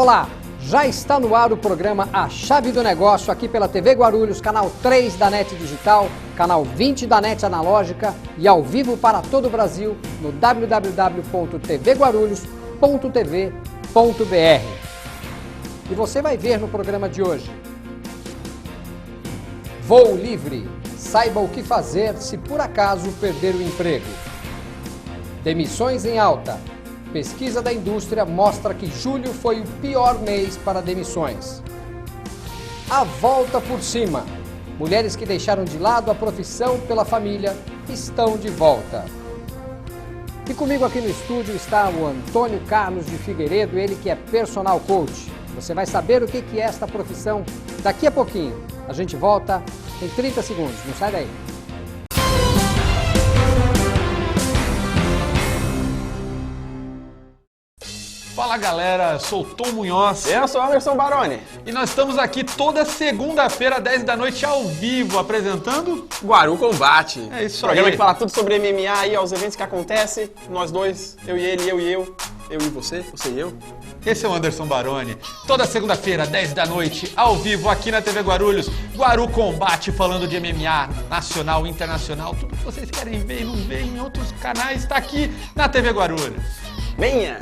Olá, já está no ar o programa A Chave do Negócio, aqui pela TV Guarulhos, canal 3 da NET Digital, canal 20 da NET Analógica e ao vivo para todo o Brasil no www.tvguarulhos.tv.br. E você vai ver no programa de hoje: Voo livre, saiba o que fazer se por acaso perder o emprego. Demissões em alta. Pesquisa da indústria mostra que julho foi o pior mês para demissões. A volta por cima. Mulheres que deixaram de lado a profissão pela família estão de volta. E comigo aqui no estúdio está o Antônio Carlos de Figueiredo, ele que é personal coach. Você vai saber o que é esta profissão daqui a pouquinho. A gente volta em 30 segundos, não sai daí. Fala galera, sou Tom Munhoz. Eu sou Anderson Baroni. E nós estamos aqui toda segunda-feira, 10 da noite, ao vivo, apresentando Guaru Combate. É isso Programa aí. que fala tudo sobre MMA e aos eventos que acontecem. Nós dois, eu e ele, eu e eu. Eu e você, você e eu. Esse é o Anderson Baroni. Toda segunda-feira, 10 da noite, ao vivo, aqui na TV Guarulhos. Guaru Combate, falando de MMA, nacional, internacional. Tudo que vocês querem ver e não ver em outros canais, está aqui na TV Guarulhos. Venha!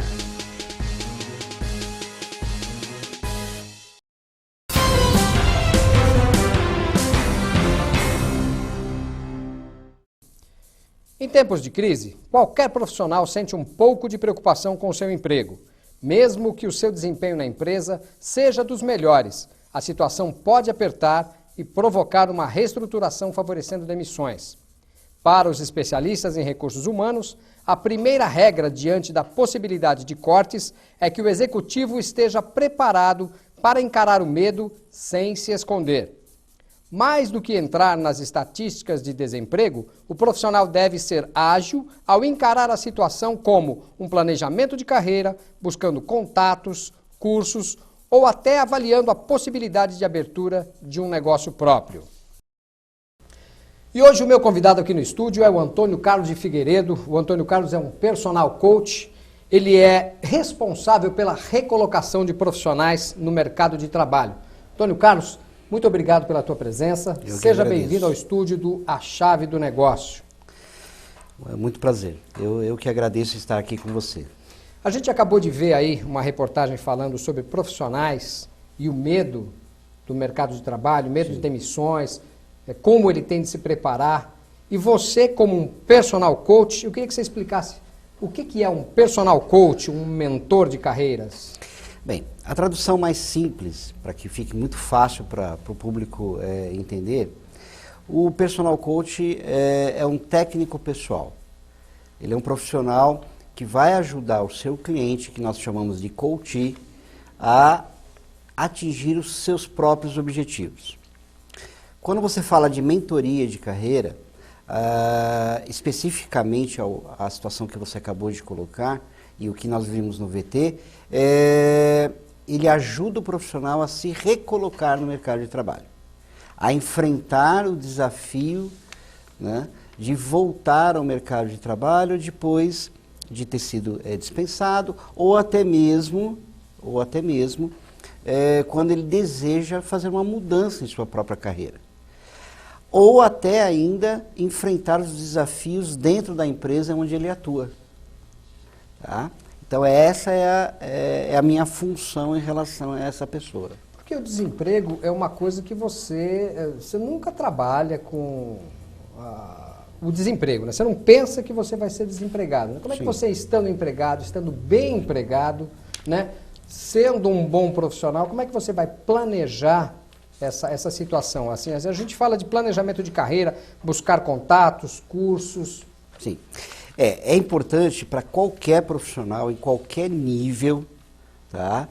Em tempos de crise, qualquer profissional sente um pouco de preocupação com o seu emprego. Mesmo que o seu desempenho na empresa seja dos melhores, a situação pode apertar e provocar uma reestruturação favorecendo demissões. Para os especialistas em recursos humanos, a primeira regra diante da possibilidade de cortes é que o executivo esteja preparado para encarar o medo sem se esconder. Mais do que entrar nas estatísticas de desemprego, o profissional deve ser ágil ao encarar a situação como um planejamento de carreira, buscando contatos, cursos ou até avaliando a possibilidade de abertura de um negócio próprio. E hoje o meu convidado aqui no estúdio é o Antônio Carlos de Figueiredo. O Antônio Carlos é um personal coach. Ele é responsável pela recolocação de profissionais no mercado de trabalho. Antônio Carlos, muito obrigado pela tua presença. Seja bem-vindo ao estúdio do A Chave do Negócio. É muito prazer. Eu que agradeço estar aqui com você. A gente acabou de ver aí uma reportagem falando sobre profissionais e o medo do mercado de trabalho, medo de demissões, como ele tem de se preparar. E você, como um personal coach, eu queria que você explicasse o que é um personal coach, um mentor de carreiras. Bem, a tradução mais simples, para que fique muito fácil para o público entender, o personal coach é um técnico pessoal. Ele é um profissional que vai ajudar o seu cliente, que nós chamamos de coach, a atingir os seus próprios objetivos. Quando você fala de mentoria de carreira, especificamente a situação que você acabou de colocar e o que nós vimos no VT, ele ajuda o profissional a se recolocar no mercado de trabalho, a enfrentar o desafio, né, de voltar ao mercado de trabalho depois de ter sido dispensado ou até mesmo quando ele deseja fazer uma mudança em sua própria carreira. Ou até ainda enfrentar os desafios dentro da empresa onde ele atua. Tá? Então essa é a minha função em relação a essa pessoa. Porque o desemprego é uma coisa que você nunca trabalha com o desemprego, né? Você não pensa que você vai ser desempregado, né? Como é que você, estando empregado, estando bem empregado, né? Sendo um bom profissional, como é que você vai planejar essa situação? Assim, a gente fala de planejamento de carreira, buscar contatos, cursos. Sim. É importante para qualquer profissional, em qualquer nível, tá?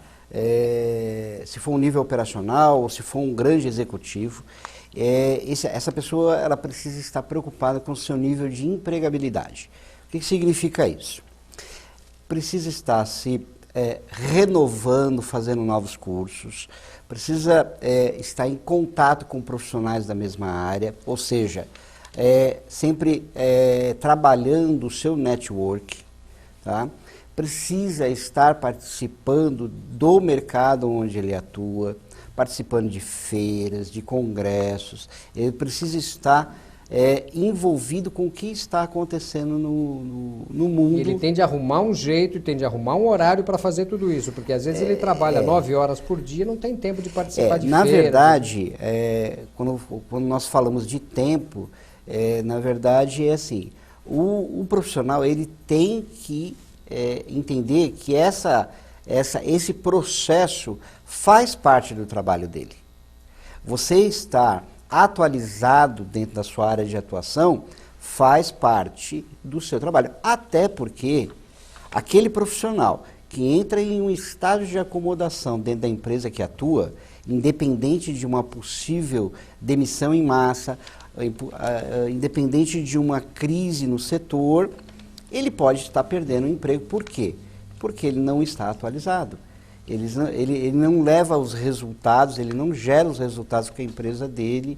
Se for um nível operacional ou se for um grande executivo, essa pessoa ela precisa estar preocupada com o seu nível de empregabilidade. O que significa isso? Precisa estar se renovando, fazendo novos cursos, precisa estar em contato com profissionais da mesma área, ou seja, sempre trabalhando o seu network, tá? precisa estar participando do mercado onde ele atua, participando de feiras, de congressos, ele precisa estar envolvido com o que está acontecendo no mundo. Ele tem de arrumar um jeito, tem de arrumar um horário para fazer tudo isso, porque às vezes ele trabalha 9 horas por dia, não tem tempo de participar de na feira. verdade, quando nós falamos de tempo, na verdade é assim, o profissional ele tem que entender que esse processo faz parte do trabalho dele. Você estar atualizado dentro da sua área de atuação faz parte do seu trabalho. Até porque aquele profissional que entra em um estágio de acomodação dentro da empresa que atua, independente de uma possível demissão em massa, independente de uma crise no setor, ele pode estar perdendo o emprego. Por quê? Porque ele não está atualizado. Ele não leva os resultados, ele não gera os resultados que a empresa dele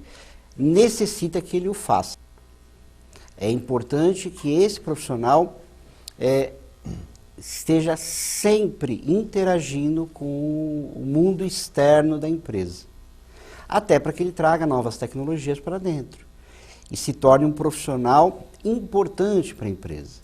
necessita que ele o faça. É importante que esse profissional esteja sempre interagindo com o mundo externo da empresa, até para que ele traga novas tecnologias para dentro e se torne um profissional importante para a empresa,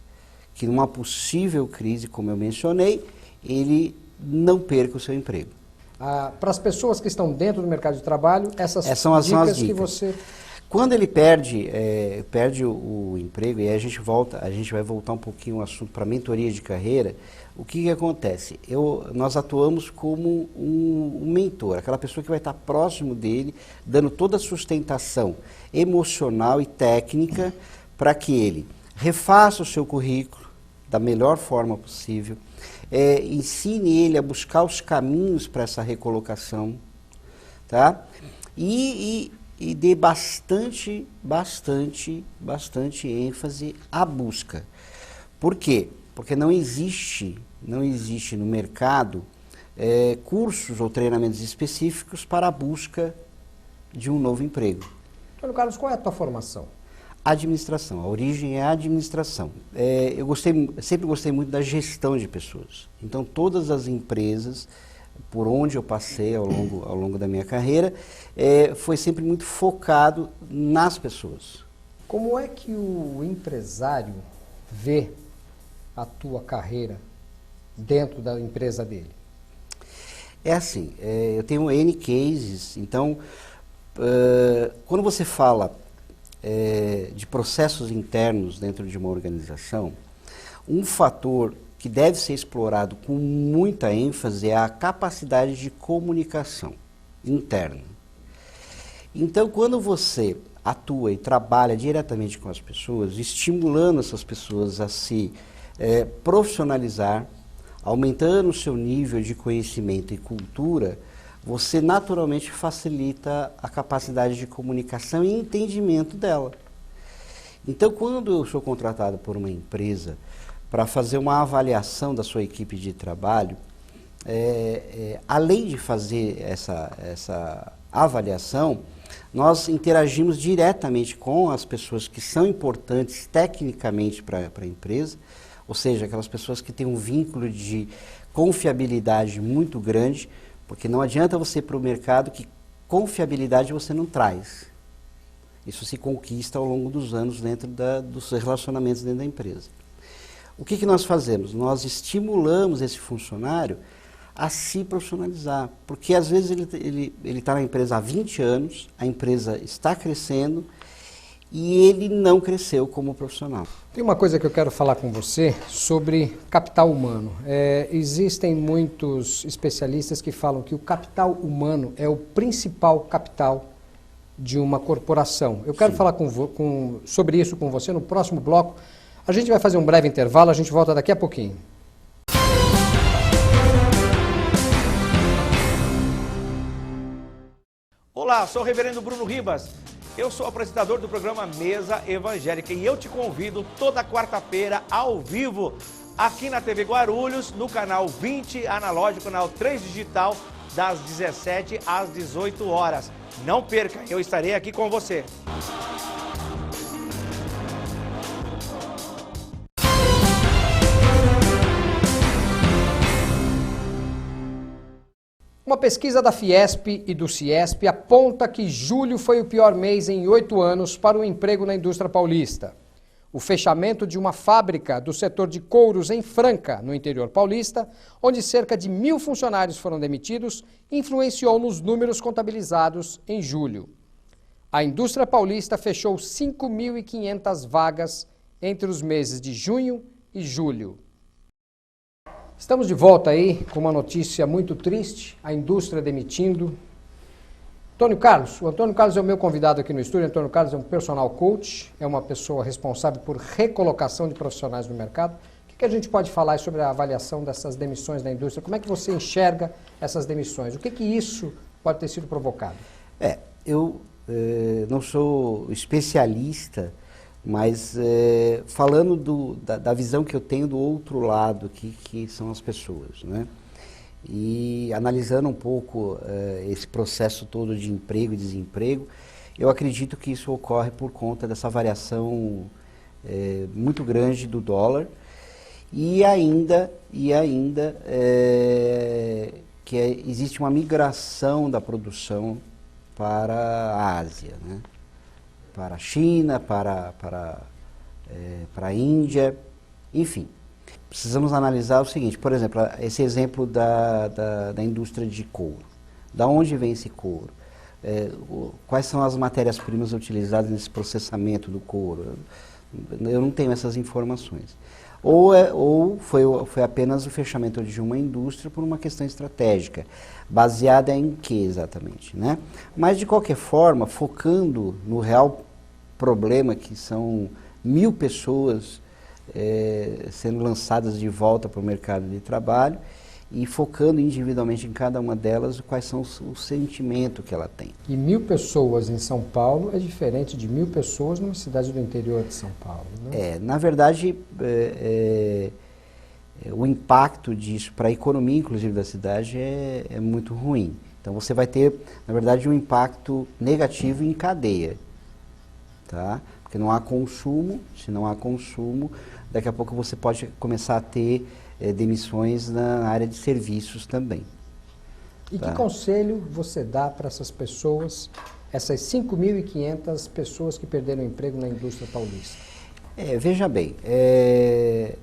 que numa possível crise, como eu mencionei, ele não perca o seu emprego. Para as pessoas que estão dentro do mercado de trabalho, essas são as dicas dicas que você... Quando ele perde o emprego, e aí a gente vai voltar um pouquinho ao assunto para mentoria de carreira, o que acontece? Nós atuamos como um mentor, aquela pessoa que vai estar próximo dele, dando toda a sustentação emocional e técnica para que ele refaça o seu currículo da melhor forma possível, ensine ele a buscar os caminhos para essa recolocação, tá? E dê bastante ênfase à busca. Por quê? Porque não existe no mercado cursos ou treinamentos específicos para a busca de um novo emprego. Antônio Carlos, qual é a tua formação? Administração, a origem é a administração. Eu sempre gostei muito da gestão de pessoas. Então, todas as empresas por onde eu passei ao longo da minha carreira, foi sempre muito focado nas pessoas. Como é que o empresário vê a tua carreira dentro da empresa dele? É assim, eu tenho N cases, então, quando você fala de processos internos dentro de uma organização, um fator que deve ser explorado com muita ênfase é a capacidade de comunicação interna. Então, quando você atua e trabalha diretamente com as pessoas, estimulando essas pessoas a se profissionalizar, aumentando o seu nível de conhecimento e cultura, você naturalmente facilita a capacidade de comunicação e entendimento dela. Então, quando eu sou contratado por uma empresa para fazer uma avaliação da sua equipe de trabalho, além de fazer essa avaliação, nós interagimos diretamente com as pessoas que são importantes tecnicamente para a empresa, ou seja, aquelas pessoas que têm um vínculo de confiabilidade muito grande, porque não adianta você ir para o mercado que confiabilidade você não traz. Isso se conquista ao longo dos anos dentro dos relacionamentos dentro da empresa. O que nós fazemos? Nós estimulamos esse funcionário a se profissionalizar, porque às vezes ele está na empresa há 20 anos, a empresa está crescendo e ele não cresceu como profissional. Tem uma coisa que eu quero falar com você sobre capital humano. Existem muitos especialistas que falam que o capital humano é o principal capital de uma corporação. Eu quero falar sobre isso com você no próximo bloco. A gente vai fazer um breve intervalo, a gente volta daqui a pouquinho. Olá, sou o reverendo Bruno Ribas. Eu sou apresentador do programa Mesa Evangélica e eu te convido toda quarta-feira ao vivo aqui na TV Guarulhos, no canal 20 analógico, canal 3 digital, das 17 às 18 horas. Não perca, eu estarei aqui com você. Uma pesquisa da Fiesp e do Ciesp aponta que julho foi o pior mês em 8 anos para o emprego na indústria paulista. O fechamento de uma fábrica do setor de couros em Franca, no interior paulista, onde cerca de 1.000 funcionários foram demitidos, influenciou nos números contabilizados em julho. A indústria paulista fechou 5.500 vagas entre os meses de junho e julho. Estamos de volta aí com uma notícia muito triste, a indústria demitindo. Antônio Carlos, o Antônio Carlos é o meu convidado aqui no estúdio. O Antônio Carlos é um personal coach, é uma pessoa responsável por recolocação de profissionais no mercado. O que a gente pode falar sobre a avaliação dessas demissões da indústria? Como é que você enxerga essas demissões? O que isso pode ter sido provocado? Eu não sou especialista, mas falando da visão que eu tenho do outro lado, que são as pessoas, né? E analisando um pouco esse processo todo de emprego e desemprego, eu acredito que isso ocorre por conta dessa variação muito grande do dólar e ainda que existe uma migração da produção para a Ásia, né? Para a China, para a Índia, enfim. Precisamos analisar o seguinte, por exemplo, esse exemplo da indústria de couro. Da onde vem esse couro? Quais são as matérias-primas utilizadas nesse processamento do couro? Eu não tenho essas informações. Ou foi apenas o fechamento de uma indústria por uma questão estratégica, baseada em que exatamente, né? Mas, de qualquer forma, focando no real problema, que são 1.000 pessoas sendo lançadas de volta para o mercado de trabalho e focando individualmente em cada uma delas quais são o sentimento que ela tem. E 1.000 pessoas em São Paulo é diferente de 1.000 pessoas numa cidade do interior de São Paulo, né? Na verdade, o impacto disso para a economia, inclusive, da cidade é muito ruim. Então você vai ter, na verdade, um impacto negativo em cadeia, tá? Porque não há consumo, se não há consumo, daqui a pouco você pode começar a ter demissões na área de serviços também. E que conselho você dá para essas pessoas, essas 5.500 pessoas que perderam o emprego na indústria paulista? Veja bem,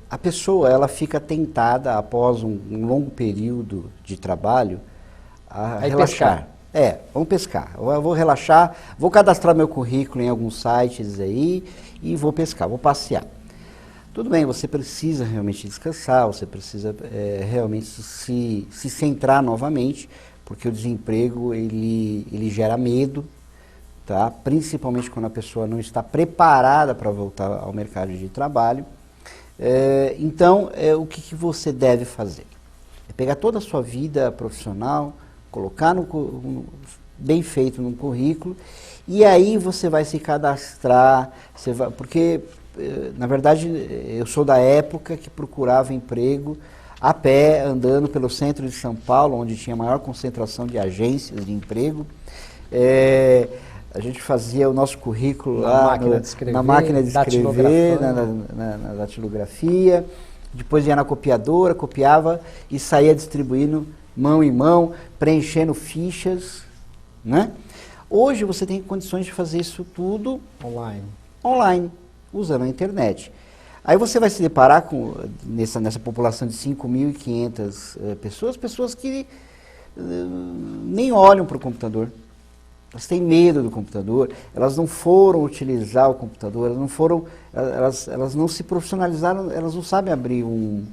a pessoa ela fica tentada após um longo período de trabalho a relaxar. Vamos pescar. Eu vou relaxar, vou cadastrar meu currículo em alguns sites aí e vou pescar, vou passear. Tudo bem, você precisa realmente descansar, você precisa realmente se centrar novamente, porque o desemprego ele gera medo, tá? Principalmente quando a pessoa não está preparada para voltar ao mercado de trabalho. Então, o que você deve fazer? É pegar toda a sua vida profissional, colocar bem feito no currículo, e aí você vai se cadastrar, porque, na verdade, eu sou da época que procurava emprego a pé, andando pelo centro de São Paulo, onde tinha maior concentração de agências de emprego. A gente fazia o nosso currículo lá na máquina de escrever, na datilografia, depois ia na copiadora, copiava e saía distribuindo mão em mão, preenchendo fichas, né? Hoje você tem condições de fazer isso tudo online, usando a internet. Aí você vai se deparar com, nessa população de 5.500 pessoas que nem olham para o computador. Elas têm medo do computador, elas não foram utilizar o computador, elas não se profissionalizaram, elas não sabem abrir um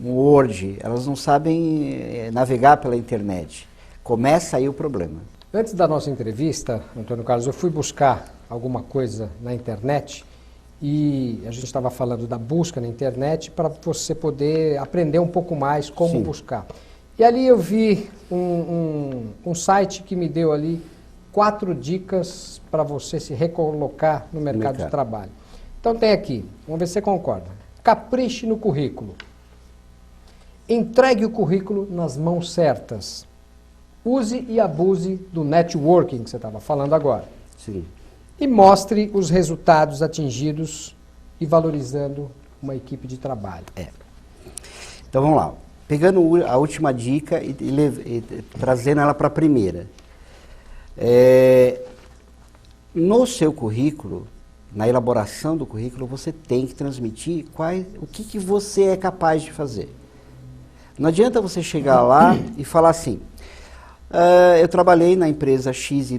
Word, elas não sabem navegar pela internet. Começa aí o problema. Antes da nossa entrevista, Antônio Carlos, eu fui buscar alguma coisa na internet e a gente estava falando da busca na internet para você poder aprender um pouco mais como buscar. E ali eu vi um site que me deu ali 4 dicas para você se recolocar no mercado de trabalho. Então tem aqui, vamos ver se você concorda. Capriche no currículo. Entregue o currículo nas mãos certas. Use e abuse do networking que você estava falando agora. Sim. E mostre os resultados atingidos e valorizando uma equipe de trabalho. Então vamos lá. pegando a última dica e trazendo ela para a primeira. No seu currículo, na elaboração do currículo, você tem que transmitir o que você é capaz de fazer. Não adianta você chegar lá e falar assim, eu trabalhei na empresa XYZ,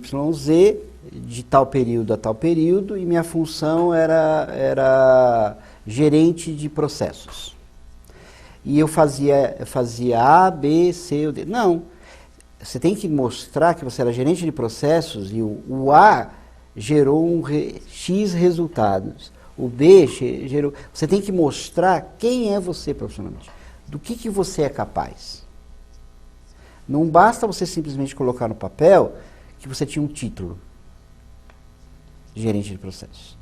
de tal período a tal período, e minha função era gerente de processos. E eu fazia A, B, C ou D. Não, você tem que mostrar que você era gerente de processos e o A gerou X resultados. O B gerou... Você tem que mostrar quem é você profissionalmente. Do que você é capaz. Não basta você simplesmente colocar no papel que você tinha um título de gerente de processos.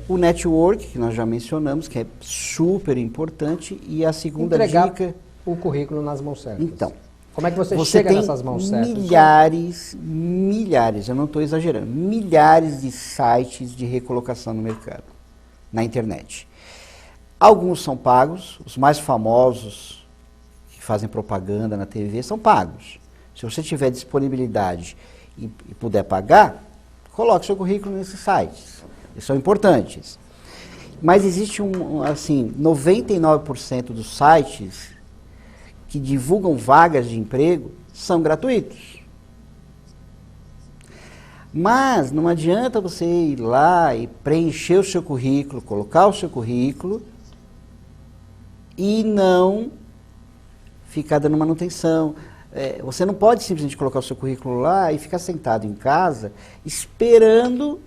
O network, que nós já mencionamos, que é super importante, e a segunda Entregar dica... o currículo nas mãos certas. Então, como é que você chega tem nessas mãos certas? milhares, eu não estou exagerando, milhares de sites de recolocação no mercado, na internet. Alguns são pagos, os mais famosos que fazem propaganda na TV são pagos. Se você tiver disponibilidade e puder pagar, coloque seu currículo nesses sites. Eles são importantes. Mas existe 99% dos sites que divulgam vagas de emprego são gratuitos. Mas não adianta você ir lá e preencher o seu currículo, colocar o seu currículo e não ficar dando manutenção. Você não pode simplesmente colocar o seu currículo lá e ficar sentado em casa esperando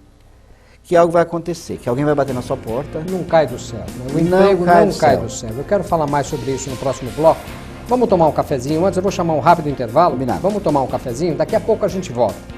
que algo vai acontecer, que alguém vai bater na sua porta. Não cai do céu. Né? O emprego não cai do céu. Eu quero falar mais sobre isso no próximo bloco. Vamos tomar um cafezinho antes, eu vou chamar um rápido intervalo. Combinado. Vamos tomar um cafezinho, daqui a pouco a gente volta.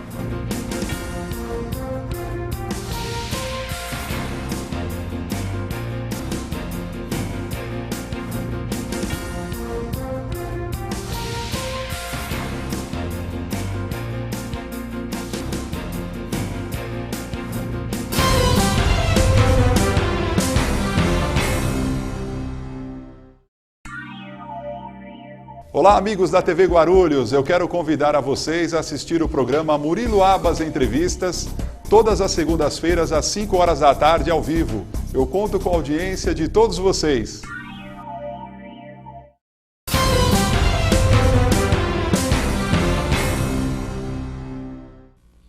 Olá, amigos da TV Guarulhos. Eu quero convidar a vocês a assistir o programa Murilo Abas Entrevistas, todas as segundas-feiras às 5 horas da tarde, ao vivo. Eu conto com a audiência de todos vocês.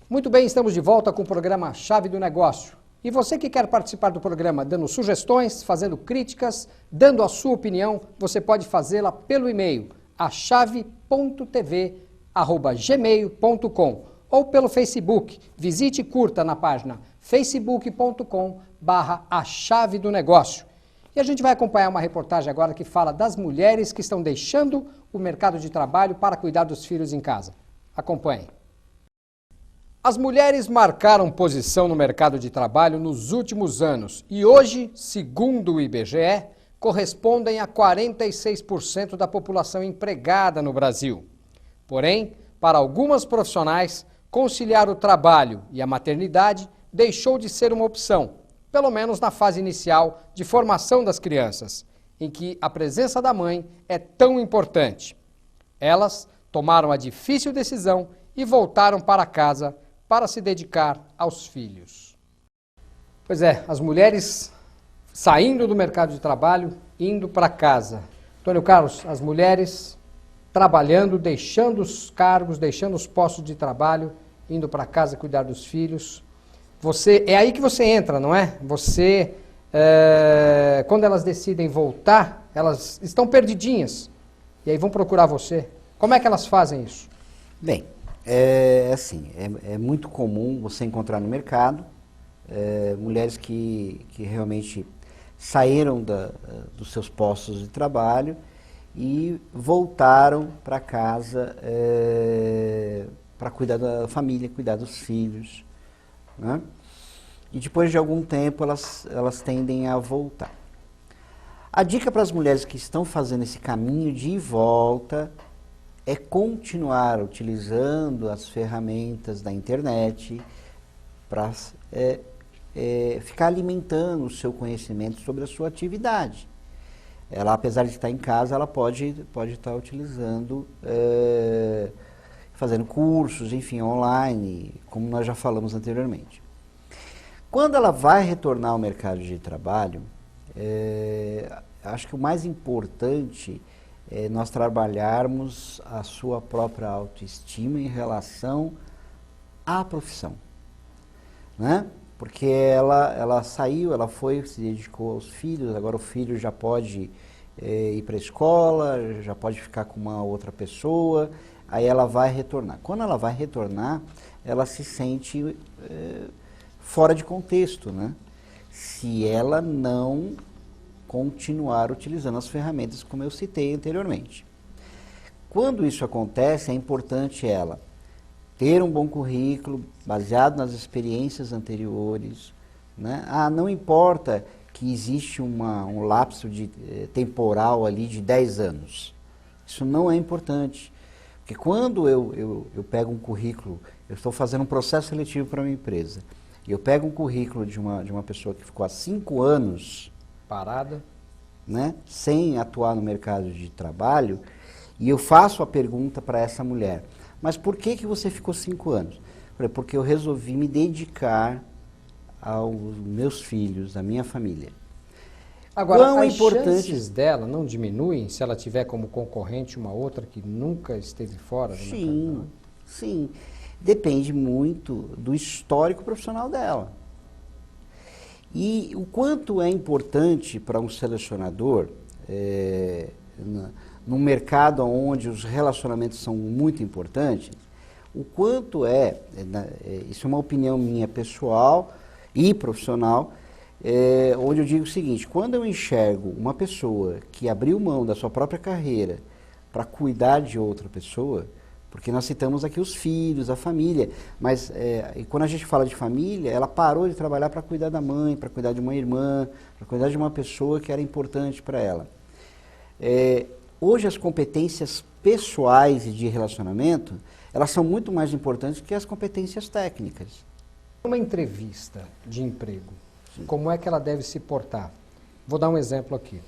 Muito bem, estamos de volta com o programa Chave do Negócio. E você que quer participar do programa dando sugestões, fazendo críticas, dando a sua opinião, você pode fazê-la pelo e-mail achave.tv@gmail.com ou pelo Facebook. Visite e curta na página facebook.com/achave do negócio. E a gente vai acompanhar uma reportagem agora que fala das mulheres que estão deixando o mercado de trabalho para cuidar dos filhos em casa. Acompanhe. As mulheres marcaram posição no mercado de trabalho nos últimos anos e hoje, segundo o IBGE, correspondem a 46% da população empregada no Brasil. Porém, para algumas profissionais, conciliar o trabalho e a maternidade deixou de ser uma opção, pelo menos na fase inicial de formação das crianças, em que a presença da mãe é tão importante. Elas tomaram a difícil decisão e voltaram para casa para se dedicar aos filhos. Pois é, as mulheres saindo do mercado de trabalho, indo para casa. Antônio Carlos, as mulheres trabalhando, deixando os cargos, deixando os postos de trabalho, indo para casa cuidar dos filhos. É aí que você entra, não é? Quando elas decidem voltar, elas estão perdidinhas. E aí vão procurar você. Como é que elas fazem isso? Bem, é muito comum você encontrar no mercado mulheres que realmente saíram dos seus postos de trabalho e voltaram para casa para cuidar da família, cuidar dos filhos, né? E depois de algum tempo elas tendem a voltar. A dica para as mulheres que estão fazendo esse caminho de volta é continuar utilizando as ferramentas da internet para ficar alimentando o seu conhecimento sobre a sua atividade. ela, apesar de estar em casa, ela pode estar utilizando, fazendo cursos, enfim, online, como nós já falamos anteriormente. Quando ela vai retornar ao mercado de trabalho, acho que o mais importante é nós trabalharmos a sua própria autoestima em relação à profissão, né? Porque ela saiu, ela foi, se dedicou aos filhos, agora o filho já pode ir para a escola, já pode ficar com uma outra pessoa, aí ela vai retornar. Quando ela vai retornar, ela se sente fora de contexto, né? Se ela não continuar utilizando as ferramentas como eu citei anteriormente. Quando isso acontece, é importante ela ter um bom currículo, baseado nas experiências anteriores, né? Não importa que existe um lapso temporal ali de 10 anos. Isso não é importante. Porque quando eu pego um currículo, eu estou fazendo um processo seletivo para uma empresa, e eu pego um currículo de uma pessoa que ficou há 5 anos parada, né, sem atuar no mercado de trabalho, e eu faço a pergunta para essa mulher: mas por que você ficou 5 anos? Eu falei, porque eu resolvi me dedicar aos meus filhos, à minha família. Agora, as chances dela não diminuem se ela tiver como concorrente uma outra que nunca esteve fora do mercado? Sim. Depende muito do histórico profissional dela. E o quanto é importante para um selecionador, num mercado onde os relacionamentos são muito importantes, o quanto isso é uma opinião minha pessoal e profissional, onde eu digo o seguinte: quando eu enxergo uma pessoa que abriu mão da sua própria carreira para cuidar de outra pessoa, porque nós citamos aqui os filhos, a família, mas e quando a gente fala de família, ela parou de trabalhar para cuidar da mãe, para cuidar de uma irmã, para cuidar de uma pessoa que era importante para ela. Hoje as competências pessoais e de relacionamento, elas são muito mais importantes que as competências técnicas. Uma entrevista de emprego, como é que ela deve se portar? Vou dar um exemplo aqui.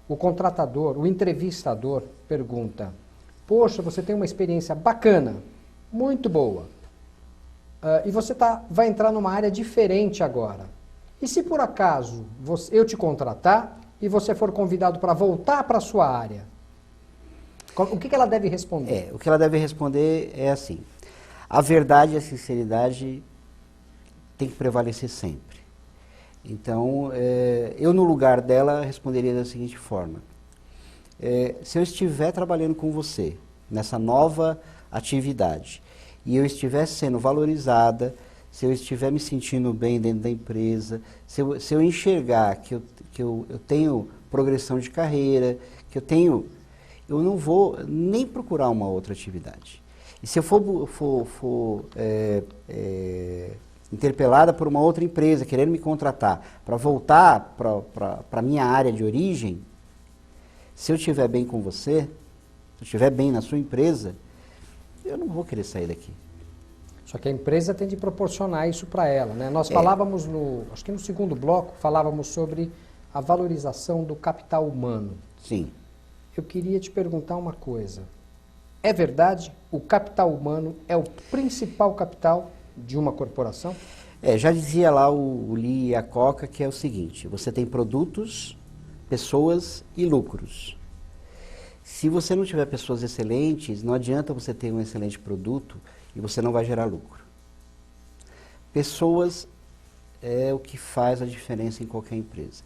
O contratador, o entrevistador pergunta: poxa, você tem uma experiência bacana, muito boa, e você vai entrar numa área diferente agora. E se por acaso eu te contratar e você for convidado para voltar para a sua área, o que ela deve responder? O que ela deve responder é assim: a verdade e a sinceridade tem que prevalecer sempre. Então, eu no lugar dela responderia da seguinte forma: se eu estiver trabalhando com você nessa nova atividade e eu estiver sendo valorizada, se eu estiver me sentindo bem dentro da empresa, se eu enxergar que eu tenho progressão de carreira, eu não vou nem procurar uma outra atividade. E se eu for interpelada por uma outra empresa querendo me contratar para voltar para a minha área de origem, se eu estiver bem com você, se eu estiver bem na sua empresa, eu não vou querer sair daqui. Só que a empresa tem de proporcionar isso para ela, né? Nós falávamos, acho que no segundo bloco, falávamos sobre a valorização do capital humano. Sim. Eu queria te perguntar uma coisa. É verdade? O capital humano é o principal capital de uma corporação? Já dizia lá o Lee Iacocca que é o seguinte: você tem produtos, pessoas e lucros. Se você não tiver pessoas excelentes, não adianta você ter um excelente produto e você não vai gerar lucro. Pessoas é o que faz a diferença em qualquer empresa.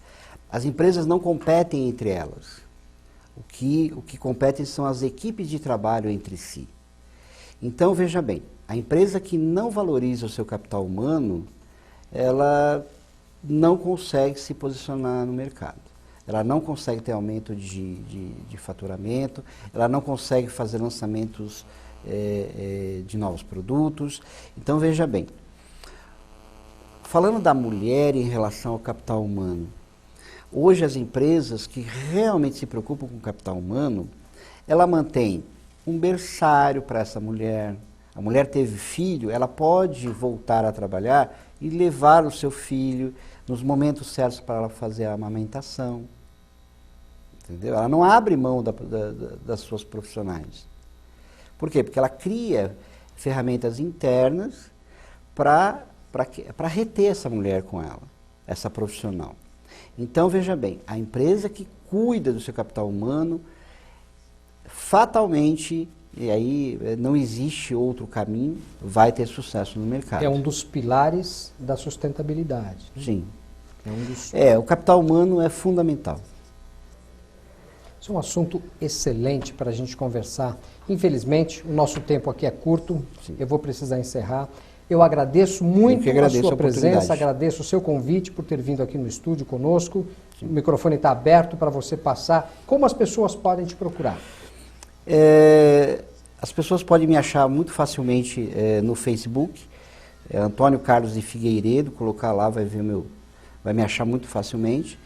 As empresas não competem entre elas. O que competem são as equipes de trabalho entre si. Então, veja bem, a empresa que não valoriza o seu capital humano, ela não consegue se posicionar no mercado. Ela não consegue ter aumento de faturamento, ela não consegue fazer lançamentos de novos produtos. Então, veja bem, falando da mulher em relação ao capital humano, hoje as empresas que realmente se preocupam com o capital humano, ela mantém um berçário para essa mulher. A mulher teve filho, ela pode voltar a trabalhar e levar o seu filho nos momentos certos para ela fazer a amamentação. entendeu? Ela não abre mão das suas profissionais. Por quê? Porque ela cria ferramentas internas para reter essa mulher com ela, essa profissional. Então, veja bem, a empresa que cuida do seu capital humano, fatalmente, e aí não existe outro caminho, vai ter sucesso no mercado. É um dos pilares da sustentabilidade. Sim. É um dos... O capital humano é fundamental. Isso é um assunto excelente para a gente conversar. Infelizmente, o nosso tempo aqui é curto, eu vou precisar encerrar. Eu agradeço muito a sua presença, agradeço o seu convite por ter vindo aqui no estúdio conosco. Sim. O microfone está aberto para você passar. Como as pessoas podem te procurar? As pessoas podem me achar muito facilmente no Facebook, Antônio Carlos de Figueiredo, colocar lá, vai me achar muito facilmente.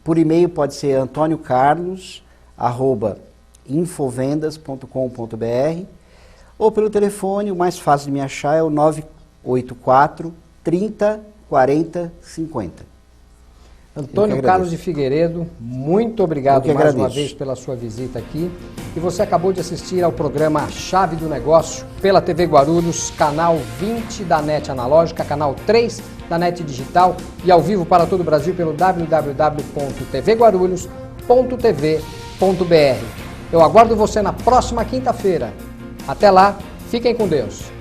Por e-mail pode ser antoniocarlos@infovendas.com.br ou pelo telefone, o mais fácil de me achar é o 984 30 40 50. Antônio Carlos de Figueiredo, muito obrigado mais uma vez pela sua visita aqui. E você acabou de assistir ao programa Chave do Negócio pela TV Guarulhos, canal 20 da NET Analógica, canal 3 da NET Digital e ao vivo para todo o Brasil pelo www.tvguarulhos.tv.br. Eu aguardo você na próxima quinta-feira. Até lá, fiquem com Deus.